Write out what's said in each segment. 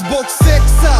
zbog seksa,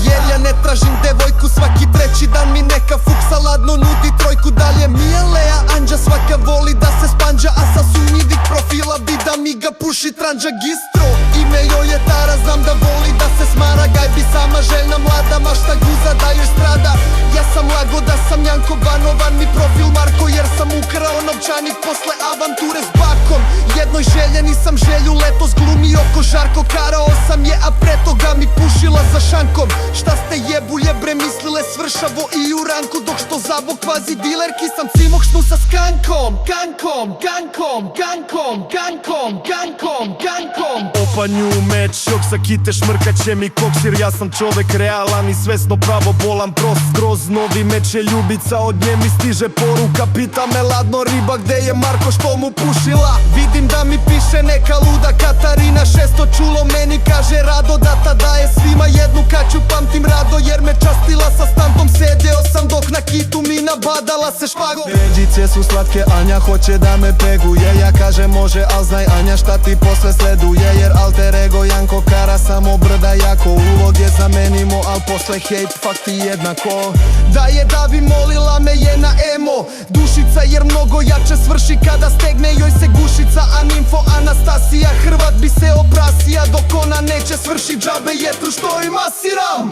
jer ja ne tražim devojku. Svaki treći dan mi neka fuksa ladno nudi trojku. Dalje mi je Lea Anđa, svaka voli da se spanđa, a sa sumnjivih profila bi da mi ga puši tranđa. Gistro, ime joj je Tara, znam da voli da se smara. Gajbi sama željna mlada, mašta guza da joj strada. Ja sam lago da sam Janko, banovan mi profil Marko, jer sam ukrao novčanik posle avanture s bakom. Jednoj željeni sam želju letos glumio ko Žarko. Karao sam je, a pre toga mi pušila za šankom. Šta ste jebulje bre mislile svršavo i u ranku, dok što zabo kvazi dilerki sam cimoh šnu sa skankom. Gankom, gankom, gankom, gankom, gankom, gankom. Opanju meč, jok sa kite šmrkaće mi koksir. Ja sam čovek realan i svesno pravo bolan prost. Skroz novi meč je ljubica, od nje mi stiže poruka. Pita me ladno riba gde je Marko što mu pušila. Vidim da mi piše neka luda Katarina, 600 čulo meni kaže rado da ta daje svima jednu kaću. Pamtim rado jer me častila sa stampom. Sedeo sam dok na kitu mi nabadala se špagom. Ređice su slatke, Anja hoće da me peguje. Ja kažem može, al znaj Anja šta ti posle sleduje. Jer alter ego Janko Kara samo brda jako. Uloge zamenimo, al posle hejt fuck ti jednako. Da je da bi molila me je na emo dušica, jer mnogo jače svrši kada stegne joj se gušica. A nimfo Anastasija Hrvat bi se oprasija, dok ona neće svrši džabe jetru što i masiram.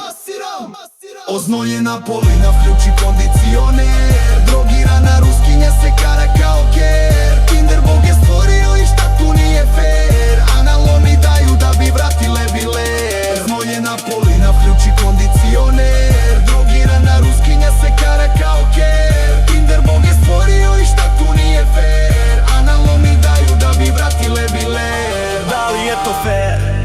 Oznojena polina, vključi kondicioner. Drogirana ruskinja se kara kao ker. Kinder Bog je stvorio i šta tu nije fair. Analomi daju da bi vratile biler. Oznojena polina, vključi kondicioner. Drogirana ruskinja se kara kao ker. Kinder Bog je stvorio i šta tu nije fair. Analomi daju da bi vratile biler. Da li je to fair?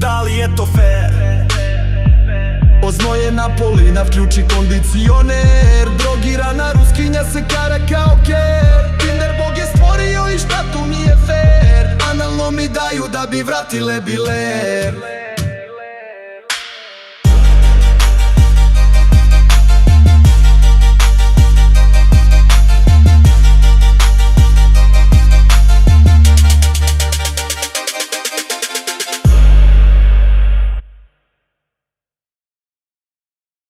Da li je to fair? Oznojena polina, vključi kondicioner. Drogirana ruskinja se kara kao ker. Kinder Bog je stvorio i šta tu nije fair. Analno mi daju da bi vratile biler.